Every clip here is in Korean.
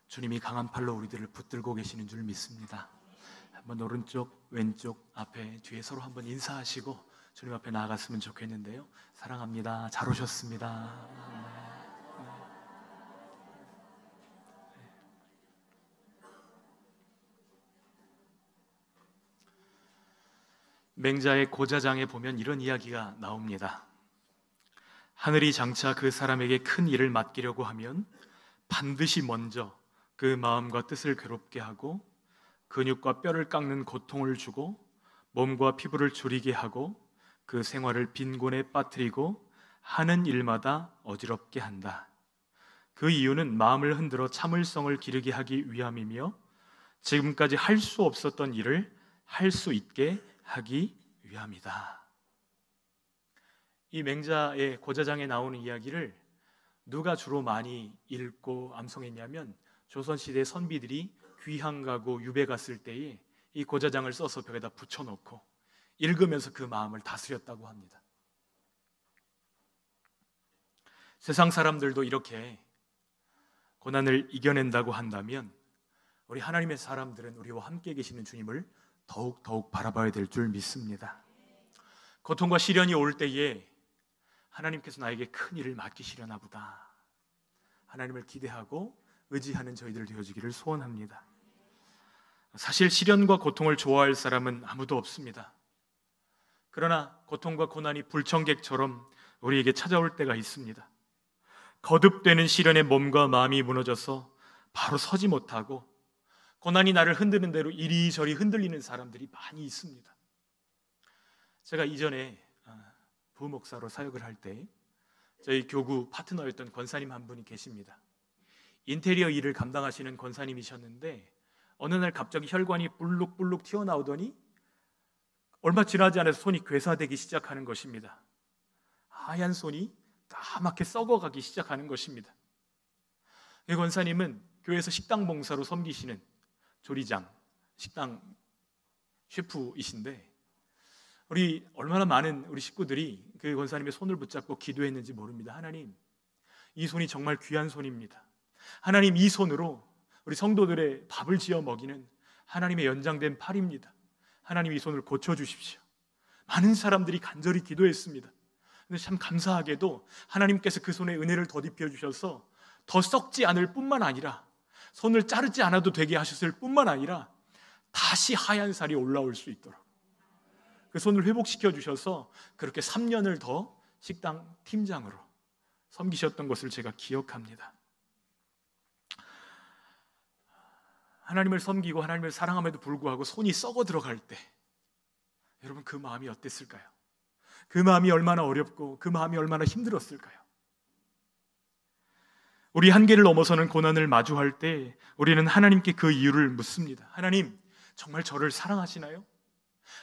주님이 강한 팔로 우리들을 붙들고 계시는 줄 믿습니다. 한번 오른쪽, 왼쪽, 앞에, 뒤에 서로 한번 인사하시고 주님 앞에 나아갔으면 좋겠는데요. 사랑합니다. 잘 오셨습니다. 맹자의 고자장에 보면 이런 이야기가 나옵니다. 하늘이 장차 그 사람에게 큰 일을 맡기려고 하면 반드시 먼저 그 마음과 뜻을 괴롭게 하고 근육과 뼈를 깎는 고통을 주고 몸과 피부를 졸이게 하고 그 생활을 빈곤에 빠뜨리고 하는 일마다 어지럽게 한다. 그 이유는 마음을 흔들어 참을성을 기르게 하기 위함이며 지금까지 할 수 없었던 일을 할 수 있게 하기 위함이다. 이 맹자의 고자장에 나오는 이야기를 누가 주로 많이 읽고 암송했냐면 조선시대 선비들이 귀향 가고 유배 갔을 때에 이 고자장을 써서 벽에다 붙여놓고 읽으면서 그 마음을 다스렸다고 합니다. 세상 사람들도 이렇게 고난을 이겨낸다고 한다면 우리 하나님의 사람들은 우리와 함께 계시는 주님을 더욱 바라봐야 될 줄 믿습니다. 고통과 시련이 올 때에 하나님께서 나에게 큰 일을 맡기시려나 보다, 하나님을 기대하고 의지하는 저희들 되어지기를 소원합니다. 사실 시련과 고통을 좋아할 사람은 아무도 없습니다. 그러나 고통과 고난이 불청객처럼 우리에게 찾아올 때가 있습니다. 거듭되는 시련에 몸과 마음이 무너져서 바로 서지 못하고 고난이 나를 흔드는 대로 이리저리 흔들리는 사람들이 많이 있습니다. 제가 이전에 부목사로 사역을 할 때 저희 교구 파트너였던 권사님 한 분이 계십니다. 인테리어 일을 감당하시는 권사님이셨는데 어느 날 갑자기 혈관이 불룩불룩 튀어나오더니 얼마 지나지 않아서 손이 괴사되기 시작하는 것입니다. 하얀 손이 까맣게 썩어가기 시작하는 것입니다. 이 권사님은 교회에서 식당 봉사로 섬기시는 조리장, 식당 셰프이신데 우리 얼마나 많은 우리 식구들이 그 권사님의 손을 붙잡고 기도했는지 모릅니다. 하나님, 이 손이 정말 귀한 손입니다. 하나님, 이 손으로 우리 성도들의 밥을 지어 먹이는 하나님의 연장된 팔입니다. 하나님, 이 손을 고쳐주십시오. 많은 사람들이 간절히 기도했습니다. 근데 참 감사하게도 하나님께서 그 손에 은혜를 덧입혀 주셔서 더 썩지 않을 뿐만 아니라 손을 자르지 않아도 되게 하셨을 뿐만 아니라 다시 하얀 살이 올라올 수 있도록 그 손을 회복시켜 주셔서 그렇게 3년을 더 식당 팀장으로 섬기셨던 것을 제가 기억합니다. 하나님을 섬기고 하나님을 사랑함에도 불구하고 손이 썩어 들어갈 때 여러분, 그 마음이 어땠을까요? 그 마음이 얼마나 어렵고 그 마음이 얼마나 힘들었을까요? 우리 한계를 넘어서는 고난을 마주할 때 우리는 하나님께 그 이유를 묻습니다. 하나님, 정말 저를 사랑하시나요?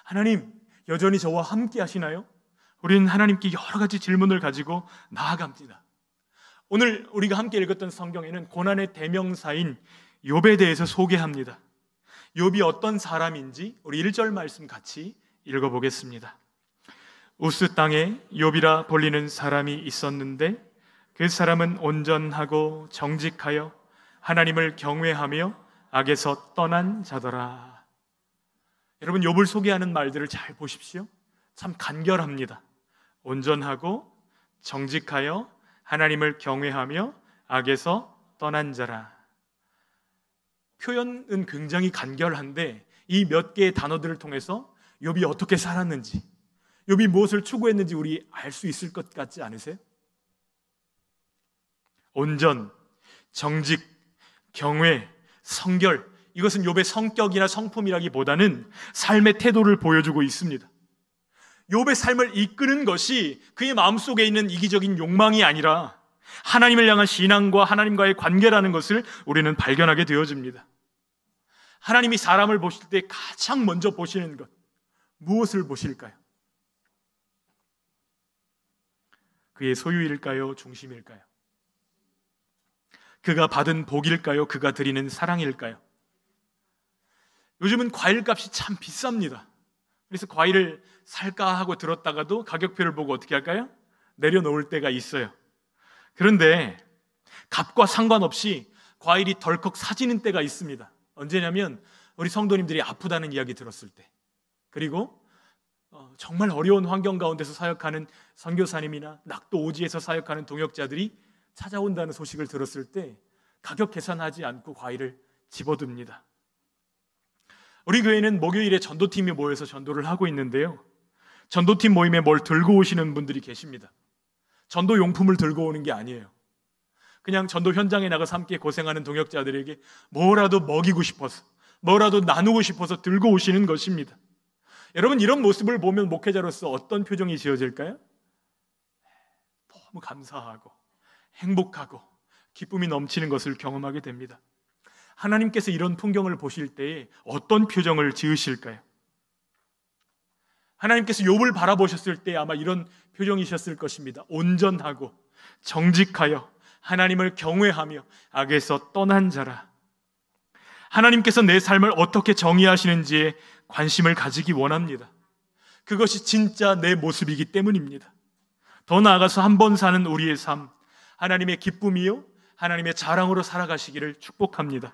하나님, 여전히 저와 함께 하시나요? 우리는 하나님께 여러 가지 질문을 가지고 나아갑니다. 오늘 우리가 함께 읽었던 성경에는 고난의 대명사인 욥에 대해서 소개합니다. 욥이 어떤 사람인지 우리 1절 말씀 같이 읽어보겠습니다. 우스 땅에 욥이라 불리는 사람이 있었는데 그 사람은 온전하고 정직하여 하나님을 경외하며 악에서 떠난 자더라. 여러분, 욥을 소개하는 말들을 잘 보십시오. 참 간결합니다. 온전하고 정직하여 하나님을 경외하며 악에서 떠난 자라. 표현은 굉장히 간결한데 이 몇 개의 단어들을 통해서 욥이 어떻게 살았는지, 욥이 무엇을 추구했는지 우리 알 수 있을 것 같지 않으세요? 온전, 정직, 경외, 성결, 이것은 욥의 성격이나 성품이라기보다는 삶의 태도를 보여주고 있습니다. 욥의 삶을 이끄는 것이 그의 마음속에 있는 이기적인 욕망이 아니라 하나님을 향한 신앙과 하나님과의 관계라는 것을 우리는 발견하게 되어집니다. 하나님이 사람을 보실 때 가장 먼저 보시는 것, 무엇을 보실까요? 그의 소유일까요? 중심일까요? 그가 받은 복일까요? 그가 드리는 사랑일까요? 요즘은 과일값이 참 비쌉니다. 그래서 과일을 살까 하고 들었다가도 가격표를 보고 어떻게 할까요? 내려놓을 때가 있어요. 그런데 값과 상관없이 과일이 덜컥 사지는 때가 있습니다. 언제냐면 우리 성도님들이 아프다는 이야기 들었을 때, 그리고 정말 어려운 환경 가운데서 사역하는 선교사님이나 낙도 오지에서 사역하는 동역자들이 찾아온다는 소식을 들었을 때 가격 계산하지 않고 과일을 집어듭니다. 우리 교회는 목요일에 전도팀이 모여서 전도를 하고 있는데요, 전도팀 모임에 뭘 들고 오시는 분들이 계십니다. 전도 용품을 들고 오는 게 아니에요. 그냥 전도 현장에 나가서 함께 고생하는 동역자들에게 뭐라도 먹이고 싶어서, 뭐라도 나누고 싶어서 들고 오시는 것입니다. 여러분, 이런 모습을 보면 목회자로서 어떤 표정이 지어질까요? 너무 감사하고 행복하고 기쁨이 넘치는 것을 경험하게 됩니다. 하나님께서 이런 풍경을 보실 때에 어떤 표정을 지으실까요? 하나님께서 욥을 바라보셨을 때 아마 이런 표정이셨을 것입니다. 온전하고 정직하여 하나님을 경외하며 악에서 떠난 자라. 하나님께서 내 삶을 어떻게 정의하시는지에 관심을 가지기 원합니다. 그것이 진짜 내 모습이기 때문입니다. 더 나아가서 한 번 사는 우리의 삶, 하나님의 기쁨이요 하나님의 자랑으로 살아가시기를 축복합니다.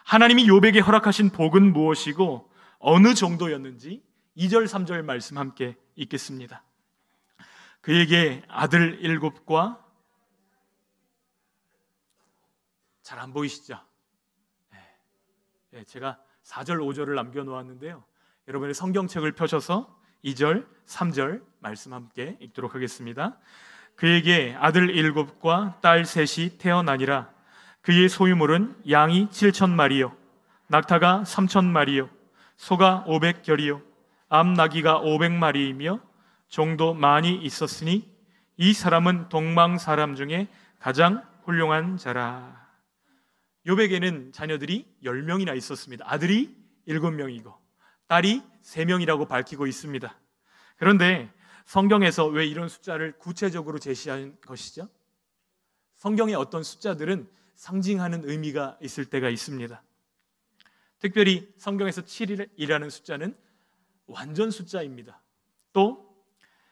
하나님이 욥에게 허락하신 복은 무엇이고 어느 정도였는지 2절 3절 말씀 함께 읽겠습니다. 그에게 아들 7과, 잘 안 보이시죠? 제가 4절 5절을 남겨놓았는데요, 여러분의 성경책을 펴셔서 2절 3절 말씀 함께 읽도록 하겠습니다. 그에게 아들 7과 딸 3이 태어나니라. 그의 소유물은 양이 7,000마리요 낙타가 3,000마리요 소가 500결이요 암나귀가 500마리이며 종도 많이 있었으니 이 사람은 동방 사람 중에 가장 훌륭한 자라. 욥에게는 자녀들이 10명이나 있었습니다. 아들이 7명이고 딸이 3명이라고 밝히고 있습니다. 그런데 성경에서 왜 이런 숫자를 구체적으로 제시한 것이죠? 성경의 어떤 숫자들은 상징하는 의미가 있을 때가 있습니다. 특별히 성경에서 7이라는 숫자는 완전 숫자입니다. 또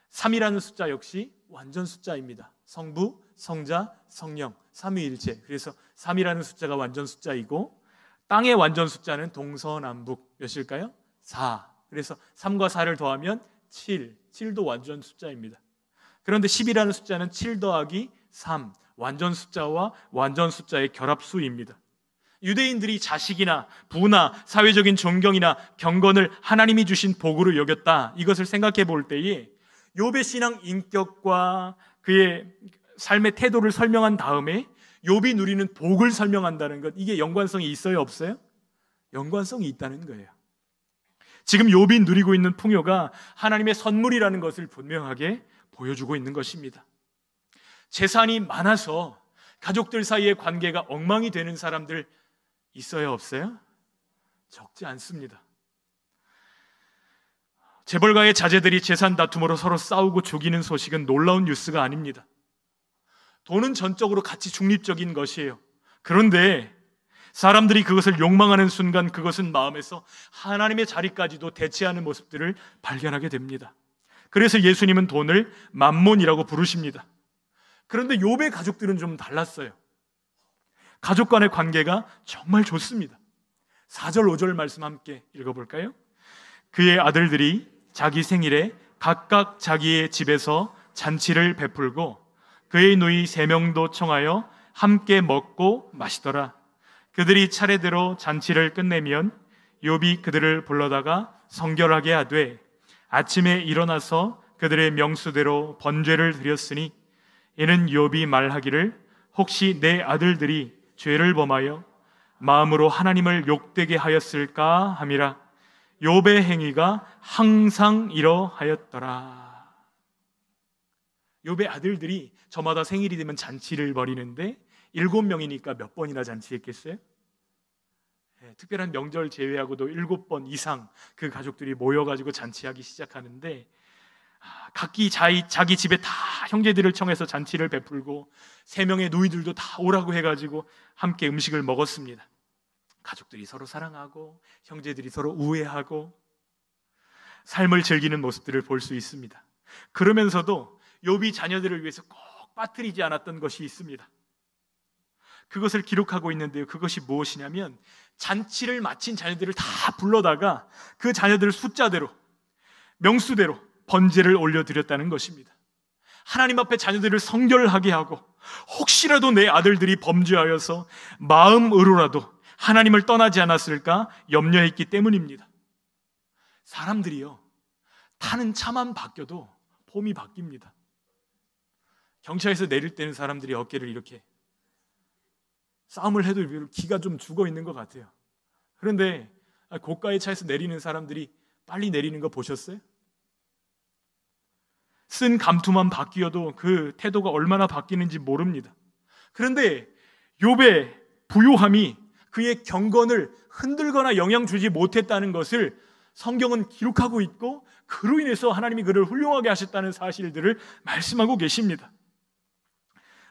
3이라는 숫자 역시 완전 숫자입니다. 성부, 성자, 성령, 삼위일체. 그래서 3이라는 숫자가 완전 숫자이고, 땅의 완전 숫자는 동서남북 몇일까요? 4. 그래서 3과 4를 더하면 7. 7도 완전 숫자입니다. 그런데 10이라는 숫자는 7 더하기 3, 완전 숫자와 완전 숫자의 결합수입니다. 유대인들이 자식이나 부나 사회적인 존경이나 경건을 하나님이 주신 복으로 여겼다, 이것을 생각해 볼 때에 욥의 신앙 인격과 그의 삶의 태도를 설명한 다음에 욥이 누리는 복을 설명한다는 것, 이게 연관성이 있어요, 없어요? 연관성이 있다는 거예요. 지금 욥이 누리고 있는 풍요가 하나님의 선물이라는 것을 분명하게 보여주고 있는 것입니다. 재산이 많아서 가족들 사이의 관계가 엉망이 되는 사람들 있어요, 없어요? 적지 않습니다. 재벌가의 자제들이 재산 다툼으로 서로 싸우고 죽이는 소식은 놀라운 뉴스가 아닙니다. 돈은 전적으로 가치 중립적인 것이에요. 그런데 사람들이 그것을 욕망하는 순간 그것은 마음에서 하나님의 자리까지도 대체하는 모습들을 발견하게 됩니다. 그래서 예수님은 돈을 만몬이라고 부르십니다. 그런데 욥의 가족들은 좀 달랐어요. 가족 간의 관계가 정말 좋습니다. 4절 5절 말씀 함께 읽어볼까요? 그의 아들들이 자기 생일에 각각 자기의 집에서 잔치를 베풀고 그의 누이 3명도 청하여 함께 먹고 마시더라. 그들이 차례대로 잔치를 끝내면 욥이 그들을 불러다가 성결하게 하되 아침에 일어나서 그들의 명수대로 번제를 드렸으니 이는 욥이 말하기를 혹시 내 아들들이 죄를 범하여 마음으로 하나님을 욕되게 하였을까 함이라. 욥의 행위가 항상 이러하였더라. 욥의 아들들이 저마다 생일이 되면 잔치를 벌이는데 7명이니까 몇 번이나 잔치했겠어요? 특별한 명절 제외하고도 7번 이상 그 가족들이 모여가지고 잔치하기 시작하는데, 각기 자기 집에 다 형제들을 청해서 잔치를 베풀고 3명의 누이들도 다 오라고 해가지고 함께 음식을 먹었습니다. 가족들이 서로 사랑하고 형제들이 서로 우애하고 삶을 즐기는 모습들을 볼 수 있습니다. 그러면서도 욥이 자녀들을 위해서 꼭 빠뜨리지 않았던 것이 있습니다. 그것을 기록하고 있는데요. 그것이 무엇이냐면 잔치를 마친 자녀들을 다 불러다가 그 자녀들을 숫자대로, 명수대로 번제를 올려드렸다는 것입니다. 하나님 앞에 자녀들을 성결하게 하고 혹시라도 내 아들들이 범죄하여서 마음으로라도 하나님을 떠나지 않았을까 염려했기 때문입니다. 사람들이요, 타는 차만 바뀌어도 폼이 바뀝니다. 경차에서 내릴 때는 사람들이 어깨를 이렇게, 싸움을 해도 기가 좀 죽어 있는 것 같아요. 그런데 고가의 차에서 내리는 사람들이 빨리 내리는 거 보셨어요? 쓴 감투만 바뀌어도 그 태도가 얼마나 바뀌는지 모릅니다. 그런데 욥의 부요함이 그의 경건을 흔들거나 영향 주지 못했다는 것을 성경은 기록하고 있고, 그로 인해서 하나님이 그를 훌륭하게 하셨다는 사실들을 말씀하고 계십니다.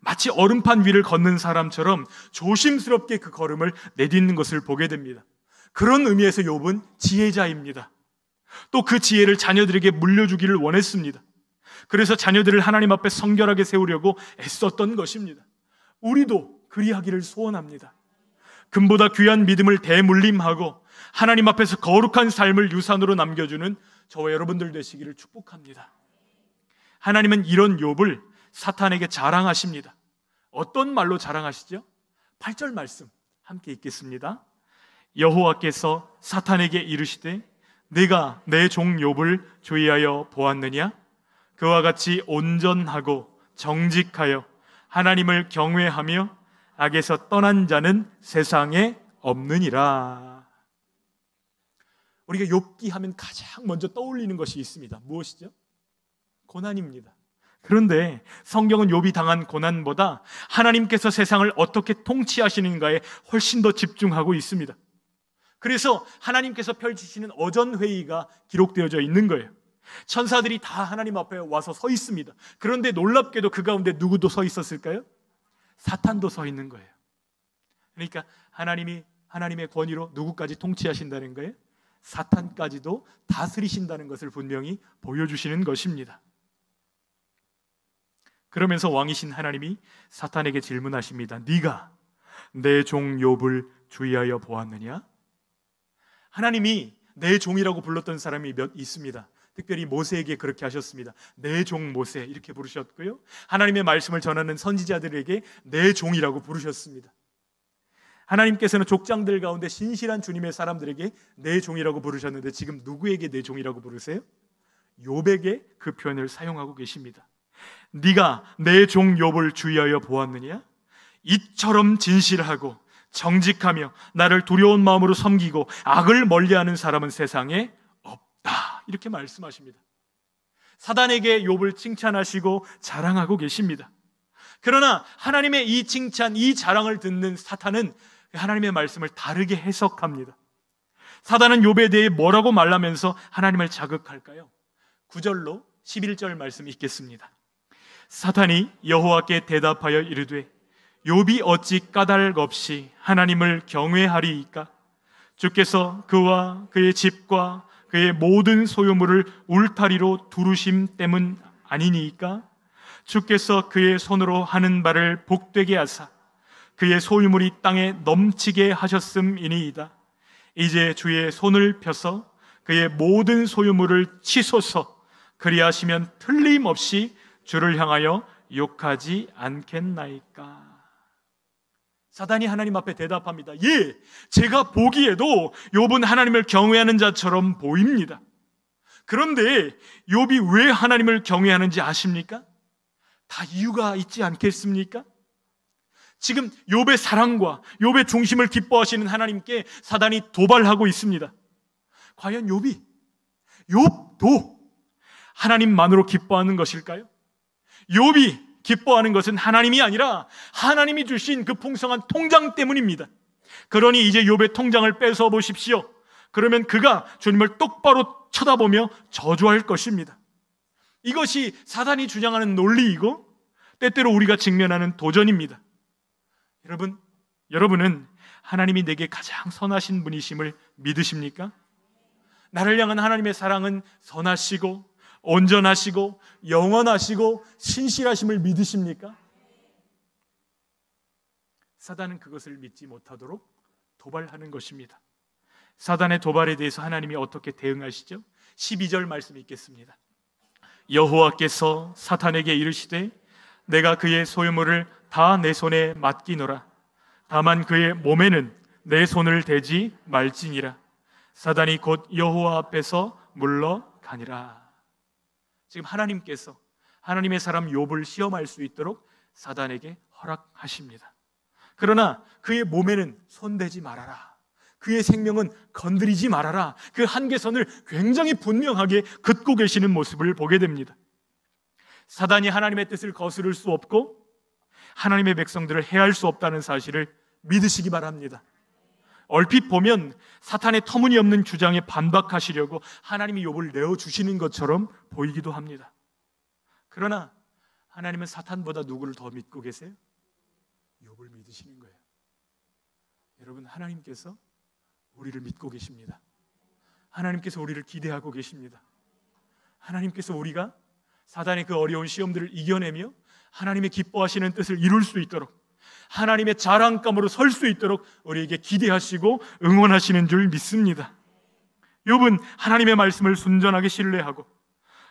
마치 얼음판 위를 걷는 사람처럼 조심스럽게 그 걸음을 내딛는 것을 보게 됩니다. 그런 의미에서 욥은 지혜자입니다. 또 그 지혜를 자녀들에게 물려주기를 원했습니다. 그래서 자녀들을 하나님 앞에 성결하게 세우려고 애썼던 것입니다. 우리도 그리하기를 소원합니다. 금보다 귀한 믿음을 대물림하고 하나님 앞에서 거룩한 삶을 유산으로 남겨주는 저와 여러분들 되시기를 축복합니다. 하나님은 이런 욥을 사탄에게 자랑하십니다. 어떤 말로 자랑하시죠? 8절 말씀 함께 읽겠습니다. 여호와께서 사탄에게 이르시되 내가 내 종 욥을 주의하여 보았느냐? 그와 같이 온전하고 정직하여 하나님을 경외하며 악에서 떠난 자는 세상에 없느니라. 우리가 욥기 하면 가장 먼저 떠올리는 것이 있습니다. 무엇이죠? 고난입니다. 그런데 성경은 욥이 당한 고난보다 하나님께서 세상을 어떻게 통치하시는가에 훨씬 더 집중하고 있습니다. 그래서 하나님께서 펼치시는 어전회의가 기록되어져 있는 거예요. 천사들이 다 하나님 앞에 와서 서 있습니다. 그런데 놀랍게도 그 가운데 누구도 서 있었을까요? 사탄도 서 있는 거예요. 그러니까 하나님의 권위로 누구까지 통치하신다는 거예요? 사탄까지도 다스리신다는 것을 분명히 보여주시는 것입니다. 그러면서 왕이신 하나님이 사탄에게 질문하십니다. 네가 내 종 욥을 주의하여 보았느냐? 하나님이 내 종이라고 불렀던 사람이 몇 있습니다. 특별히 모세에게 그렇게 하셨습니다. 내 종 모세 이렇게 부르셨고요, 하나님의 말씀을 전하는 선지자들에게 내 종이라고 부르셨습니다. 하나님께서는 족장들 가운데 신실한 주님의 사람들에게 내 종이라고 부르셨는데 지금 누구에게 내 종이라고 부르세요? 욥에게 그 표현을 사용하고 계십니다. 네가 내 종 욥을 주의하여 보았느냐? 이처럼 진실하고 정직하며 나를 두려운 마음으로 섬기고 악을 멀리하는 사람은 세상에 없다, 이렇게 말씀하십니다. 사단에게 욥을 칭찬하시고 자랑하고 계십니다. 그러나 하나님의 이 칭찬, 이 자랑을 듣는 사탄은 하나님의 말씀을 다르게 해석합니다. 사단은 욥에 대해 뭐라고 말하면서 하나님을 자극할까요? 9절로 11절 말씀 읽겠습니다. 사탄이 여호와께 대답하여 이르되 욥이 어찌 까닭 없이 하나님을 경외하리이까? 주께서 그와 그의 집과 그의 모든 소유물을 울타리로 두르심 때문 아니니이까? 주께서 그의 손으로 하는 바를 복되게 하사 그의 소유물이 땅에 넘치게 하셨음이니이다. 이제 주의 손을 펴서 그의 모든 소유물을 치소서. 그리하시면 틀림없이 주를 향하여 욕하지 않겠나이까? 사단이 하나님 앞에 대답합니다. 예, 제가 보기에도 욥은 하나님을 경외하는 자처럼 보입니다. 그런데 욥이 왜 하나님을 경외하는지 아십니까? 다 이유가 있지 않겠습니까? 지금 욥의 사랑과 욥의 중심을 기뻐하시는 하나님께 사단이 도발하고 있습니다. 과연 욥도 하나님만으로 기뻐하는 것일까요? 욥이 기뻐하는 것은 하나님이 아니라 하나님이 주신 그 풍성한 통장 때문입니다. 그러니 이제 욥의 통장을 뺏어 보십시오. 그러면 그가 주님을 똑바로 쳐다보며 저주할 것입니다. 이것이 사단이 주장하는 논리이고 때때로 우리가 직면하는 도전입니다. 여러분은 하나님이 내게 가장 선하신 분이심을 믿으십니까? 나를 향한 하나님의 사랑은 선하시고 온전하시고 영원하시고 신실하심을 믿으십니까? 사단은 그것을 믿지 못하도록 도발하는 것입니다. 사단의 도발에 대해서 하나님이 어떻게 대응하시죠? 12절 말씀 읽겠습니다. 여호와께서 사탄에게 이르시되 내가 그의 소유물을 다 내 손에 맡기노라. 다만 그의 몸에는 내 손을 대지 말지니라. 사단이 곧 여호와 앞에서 물러가니라. 지금 하나님께서 하나님의 사람 욥을 시험할 수 있도록 사단에게 허락하십니다. 그러나 그의 몸에는 손대지 말아라. 그의 생명은 건드리지 말아라. 그 한계선을 굉장히 분명하게 긋고 계시는 모습을 보게 됩니다. 사단이 하나님의 뜻을 거스를 수 없고 하나님의 백성들을 해할 수 없다는 사실을 믿으시기 바랍니다. 얼핏 보면 사탄의 터무니없는 주장에 반박하시려고 하나님이 욥을 내어주시는 것처럼 보이기도 합니다. 그러나 하나님은 사탄보다 누구를 더 믿고 계세요? 욥을 믿으시는 거예요. 여러분, 하나님께서 우리를 믿고 계십니다. 하나님께서 우리를 기대하고 계십니다. 하나님께서 우리가 사단의 그 어려운 시험들을 이겨내며 하나님의 기뻐하시는 뜻을 이룰 수 있도록, 하나님의 자랑감으로 설 수 있도록 우리에게 기대하시고 응원하시는 줄 믿습니다. 욥은 하나님의 말씀을 순전하게 신뢰하고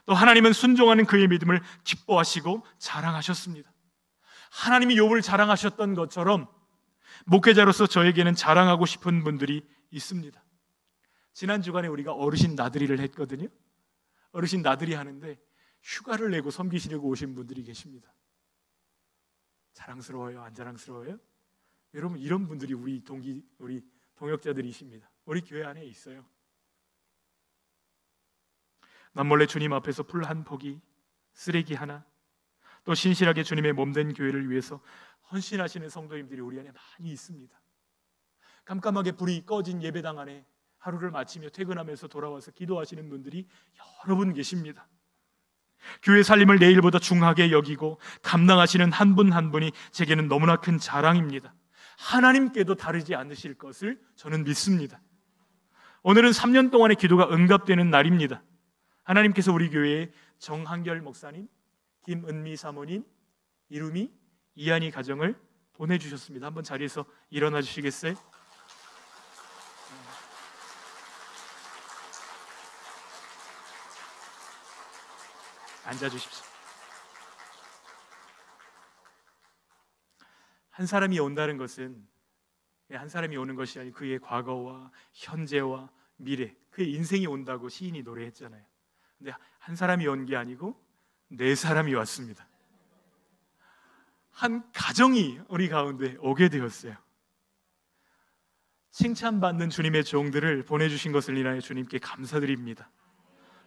또 하나님은 순종하는 그의 믿음을 기뻐하시고 자랑하셨습니다. 하나님이 욥을 자랑하셨던 것처럼 목회자로서 저에게는 자랑하고 싶은 분들이 있습니다. 지난 주간에 우리가 어르신 나들이를 했거든요. 어르신 나들이 하는데 휴가를 내고 섬기시려고 오신 분들이 계십니다. 자랑스러워요? 안 자랑스러워요? 여러분, 이런 분들이 우리 동역자들이십니다. 우리 교회 안에 있어요. 남몰래 주님 앞에서 풀 한 포기, 쓰레기 하나, 또 신실하게 주님의 몸된 교회를 위해서 헌신하시는 성도님들이 우리 안에 많이 있습니다. 깜깜하게 불이 꺼진 예배당 안에 하루를 마치며 퇴근하면서 돌아와서 기도하시는 분들이 여러 분 계십니다. 교회 살림을 내일보다 중하게 여기고 감당하시는 한 분 한 분이 제게는 너무나 큰 자랑입니다. 하나님께도 다르지 않으실 것을 저는 믿습니다. 오늘은 3년 동안의 기도가 응답되는 날입니다. 하나님께서 우리 교회에 정한결 목사님, 김은미 사모님, 이루미, 이한이 가정을 보내주셨습니다. 한번 자리에서 일어나 주시겠어요? 앉아주십시오. 한 사람이 온다는 것은 한 사람이 오는 것이 아니고 그의 과거와 현재와 미래, 그의 인생이 온다고 시인이 노래했잖아요. 근데 한 사람이 온 게 아니고 네 사람이 왔습니다. 한 가정이 우리 가운데 오게 되었어요. 칭찬받는 주님의 종들을 보내주신 것을 인하여 주님께 감사드립니다.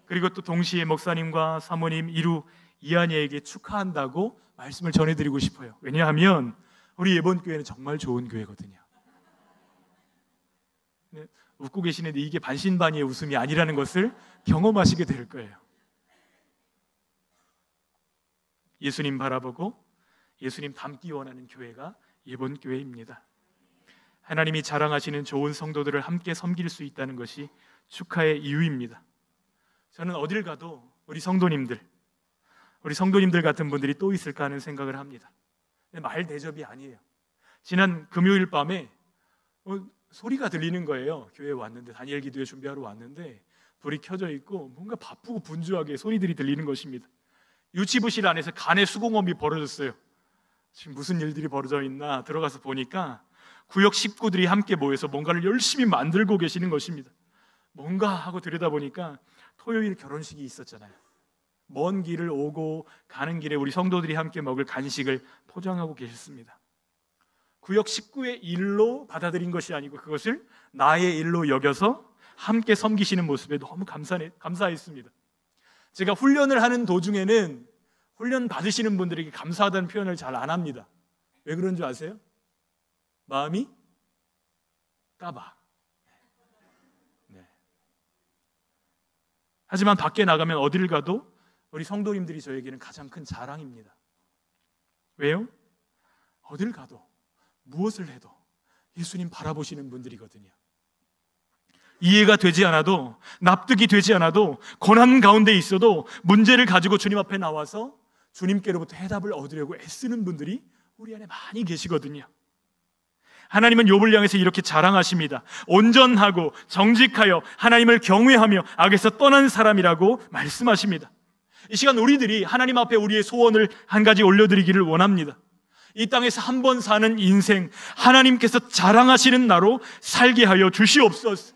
그리고 또 동시에 목사님과 사모님, 이루, 이한이에게 축하한다고 말씀을 전해드리고 싶어요. 왜냐하면 우리 예본교회는 정말 좋은 교회거든요. 웃고 계시는데 이게 반신반의의 웃음이 아니라는 것을 경험하시게 될 거예요. 예수님 바라보고 예수님 닮기 원하는 교회가 예본교회입니다. 하나님이 자랑하시는 좋은 성도들을 함께 섬길 수 있다는 것이 축하의 이유입니다. 저는 어딜 가도 우리 성도님들 같은 분들이 또 있을까 하는 생각을 합니다. 말 대접이 아니에요. 지난 금요일 밤에 소리가 들리는 거예요. 교회에 왔는데, 다니엘 기도회 준비하러 왔는데 불이 켜져 있고 뭔가 바쁘고 분주하게 소리들이 들리는 것입니다. 유치부실 안에서 간의 수공업이 벌어졌어요. 지금 무슨 일들이 벌어져 있나 들어가서 보니까 구역 식구들이 함께 모여서 뭔가를 열심히 만들고 계시는 것입니다. 뭔가 하고 들여다보니까 토요일 결혼식이 있었잖아요. 먼 길을 오고 가는 길에 우리 성도들이 함께 먹을 간식을 포장하고 계셨습니다. 구역 식구의 일로 받아들인 것이 아니고 그것을 나의 일로 여겨서 함께 섬기시는 모습에 너무 감사했습니다. 제가 훈련을 하는 도중에는 훈련 받으시는 분들에게 감사하다는 표현을 잘 안 합니다. 왜 그런 줄 아세요? 마음이 까봐. 네. 하지만 밖에 나가면 어디를 가도 우리 성도님들이 저에게는 가장 큰 자랑입니다. 왜요? 어딜 가도 무엇을 해도 예수님 바라보시는 분들이거든요. 이해가 되지 않아도, 납득이 되지 않아도, 고난 가운데 있어도 문제를 가지고 주님 앞에 나와서 주님께로부터 해답을 얻으려고 애쓰는 분들이 우리 안에 많이 계시거든요. 하나님은 욥을 향해서 이렇게 자랑하십니다. 온전하고 정직하여 하나님을 경외하며 악에서 떠난 사람이라고 말씀하십니다. 이 시간 우리들이 하나님 앞에 우리의 소원을 한 가지 올려드리기를 원합니다. 이 땅에서 한 번 사는 인생, 하나님께서 자랑하시는 나로 살게 하여 주시옵소서.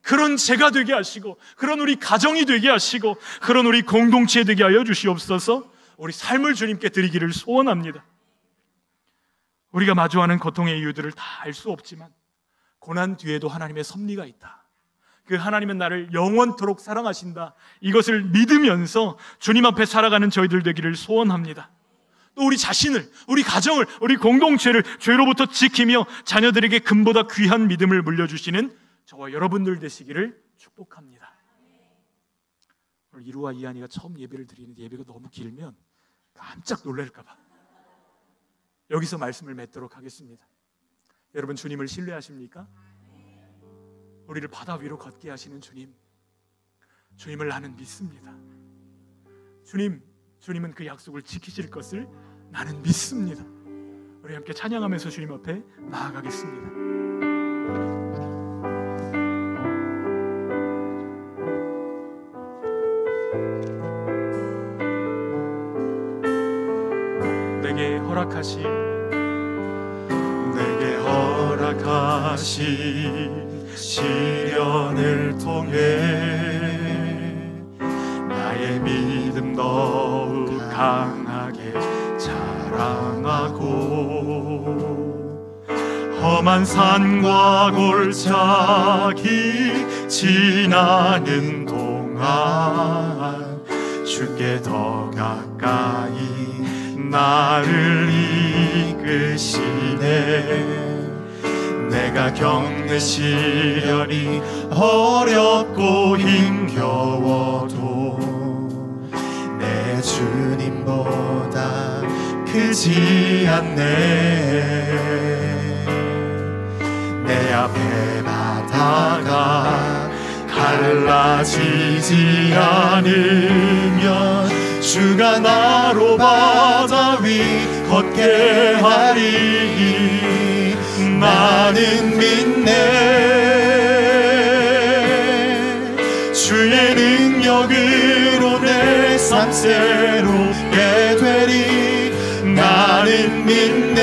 그런 제가 되게 하시고, 그런 우리 가정이 되게 하시고, 그런 우리 공동체 되게 하여 주시옵소서. 우리 삶을 주님께 드리기를 소원합니다. 우리가 마주하는 고통의 이유들을 다 알 수 없지만 고난 뒤에도 하나님의 섭리가 있다. 그 하나님은 나를 영원토록 사랑하신다. 이것을 믿으면서 주님 앞에 살아가는 저희들 되기를 소원합니다. 또 우리 자신을, 우리 가정을, 우리 공동체를 죄로부터 지키며 자녀들에게 금보다 귀한 믿음을 물려주시는 저와 여러분들 되시기를 축복합니다. 오늘 이루와 이한이가 처음 예배를 드리는데 예배가 너무 길면 깜짝 놀랄까 봐 여기서 말씀을 맺도록 하겠습니다. 여러분, 주님을 신뢰하십니까? 우리를 바다 위로 걷게 하시는 주님을 나는 믿습니다. 주님은 그 약속을 지키실 것을 나는 믿습니다. 우리 함께 찬양하면서 주님 앞에 나아가겠습니다. 내게 허락하신 시련을 통해 나의 믿음 더욱 강하게 자랑하고 험한 산과 골짜기 지나는 동안 주께 더 가까이 나를 이끄시네. 내가 겪는 시련이 어렵고 힘겨워도 내 주님보다 크지 않네. 내 앞에 바다가 갈라지지 않으면 주가 나로 바다 위 걷게 하리. 나는 믿네. 주의 능력으로 내 삶 새롭게 되리. 나는 믿네.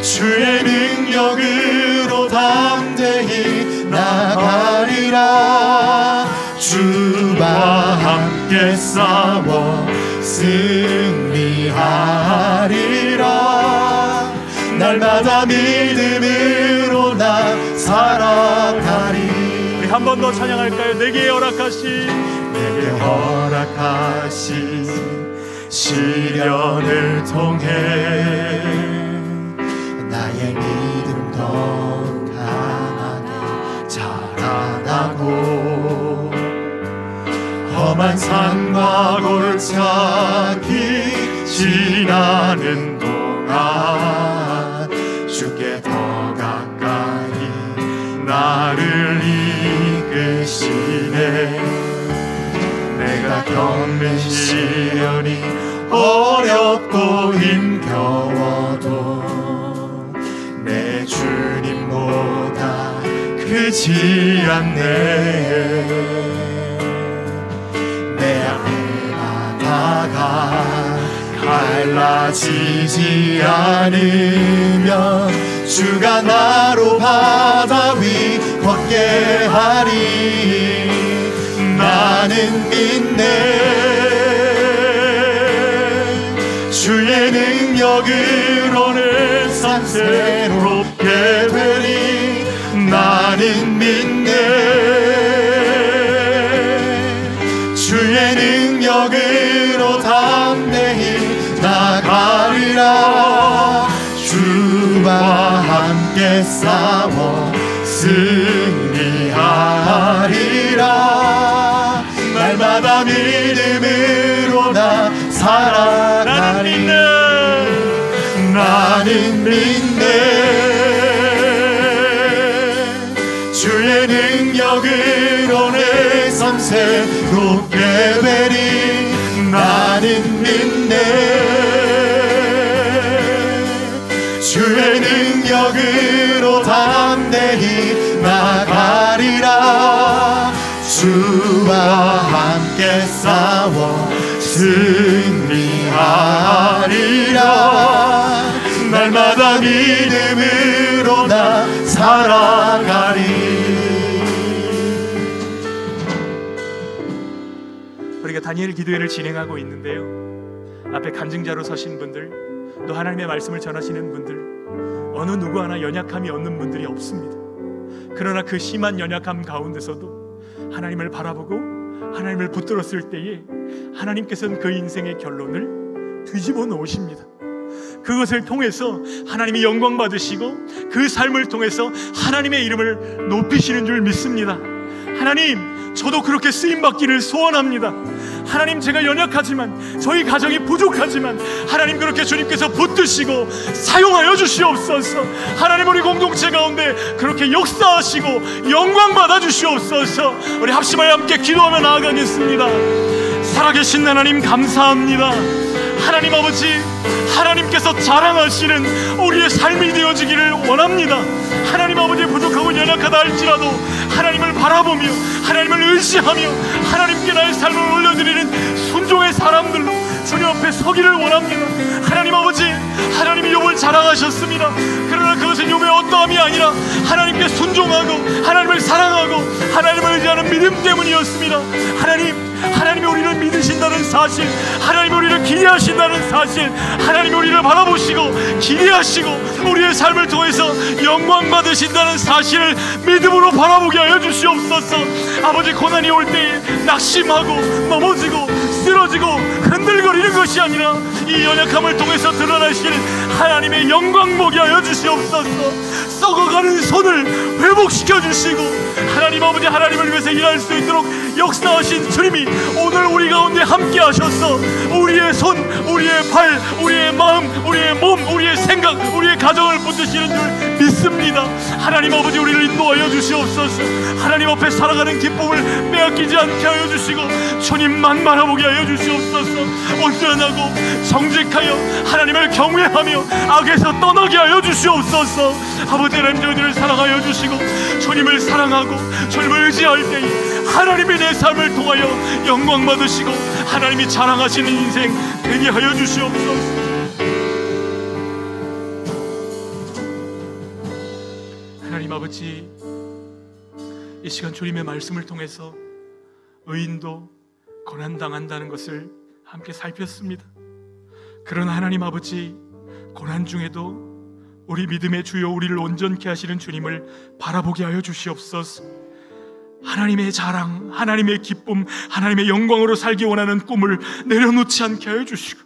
주의 능력으로 담대히 나가리라. 주와 함께 싸워 승리하리라. 날마다 믿음으로 나 살아가리. 우리 한 번 더 찬양할까요? 내게 허락하신 시련을 통해 나의 믿음 더욱 강하게 자라나고 험한 산과 골짜기 지나는 동안 주께 더 가까이 나를 이끄시네. 내가 겪는 시련이 어렵고 힘겨워도 내 주님보다 크지 않네. 내 앞에 바다가 갈라지지 않으면 주가 나로 바다 위 걷게 하리. 나는 믿네. 주의 능력으로 내 삶 새롭게 되리. 나는 믿네. 주의 능력으로 담대히 나가리라. 주와 함께 싸워 승리하리라. 날마다 믿음으로 나 살아가리. 나는 믿네. 주의 능력으로 내 삶 새롭게 되리. 나는 믿네. 주의 능력으로 담대히 나가리라. 주와 함께 싸워 승리하리라. 날마다 믿음으로 나 살아가리. 우리가 다니엘 기도회를 진행하고 있는데요, 앞에 간증자로 서신 분들, 또 하나님의 말씀을 전하시는 분들, 어느 누구 하나 연약함이 없는 분들이 없습니다. 그러나 그 심한 연약함 가운데서도 하나님을 바라보고 하나님을 붙들었을 때에 하나님께서는 그 인생의 결론을 뒤집어 놓으십니다. 그것을 통해서 하나님이 영광 받으시고 그 삶을 통해서 하나님의 이름을 높이시는 줄 믿습니다. 하나님, 저도 그렇게 쓰임받기를 소원합니다. 하나님, 제가 연약하지만, 저희 가정이 부족하지만 하나님 그렇게 주님께서 붙드시고 사용하여 주시옵소서. 하나님, 우리 공동체 가운데 그렇게 역사하시고 영광 받아 주시옵소서. 우리 합심하여 함께 기도하며 나아가겠습니다. 살아계신 하나님 감사합니다. 하나님 아버지, 하나님께서 자랑하시는 우리의 삶이 되어지기를 원합니다. 하나님 아버지, 부족하고 연약하다 할지라도 하나님을 바라보며 하나님을 의지하며 하나님께 나의 삶을 올려드리는 순종의 사람들로 주님 앞에 서기를 원합니다. 하나님 아버지, 하나님이 욥을 자랑하셨습니다. 그러나 그것은 욥의 어떠함이 아니라 하나님께 순종하고 하나님을 사랑하고 하나님을 의지하는 믿음 때문이었습니다. 하나님이 우리를 믿으신다는 사실, 하나님이 우리를 기대하신다는 사실, 하나님이 우리를 바라보시고 기대하시고 우리의 삶을 통해서 영광 받으신다는 사실을 믿음으로 바라보게 하여 주시옵소서. 아버지, 고난이 올 때에 낙심하고 넘어지고 쓰러지고 흔들거리는 것이 아니라 이 연약함을 통해서 드러나시는 하나님의 영광 보게 하여 주시옵소서. 썩어가는 손을 회복시켜 주시고 하나님 아버지, 하나님을 위해서 일할 수 있도록 역사하신 주님이 오늘 우리 가운데 함께 하셔서 우리의 손, 우리의 발, 우리의 마음, 우리의 몸, 우리의 생각, 우리의 가정을 붙드시는 줄 믿습니다. 하나님 아버지, 우리를 인도하여 주시옵소서. 하나님 앞에 살아가는 기쁨을 빼앗기지 않게 하여 주시고 주님만 바라보게 하여 주시옵소서. 온전하고 정직하여 하나님을 경외하며 악에서 떠나게 하여 주시옵소서. 아버지, 하나님 저희들을 사랑하여 주시고 주님을 사랑하고 주님을 의지할 때에 하나님이 내 삶을 통하여 영광 받으시고 하나님이 자랑하시는 인생 되게 하여 주시옵소서. 하나님 아버지, 이 시간 주님의 말씀을 통해서 의인도 고난당한다는 것을 함께 살폈습니다. 그러나 하나님 아버지, 고난 중에도 우리 믿음의 주여 우리를 온전케 하시는 주님을 바라보게 하여 주시옵소서. 하나님의 자랑, 하나님의 기쁨, 하나님의 영광으로 살기 원하는 꿈을 내려놓지 않게 하여 주시고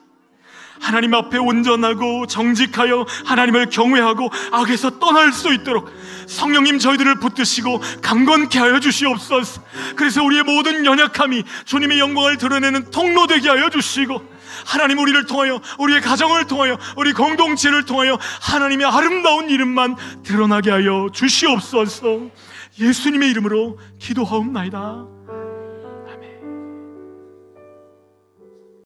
하나님 앞에 온전하고 정직하여 하나님을 경외하고 악에서 떠날 수 있도록 성령님 저희들을 붙드시고 강건케 하여 주시옵소서. 그래서 우리의 모든 연약함이 주님의 영광을 드러내는 통로 되게 하여 주시고 하나님, 우리를 통하여, 우리의 가정을 통하여, 우리 공동체를 통하여 하나님의 아름다운 이름만 드러나게 하여 주시옵소서. 예수님의 이름으로 기도하옵나이다.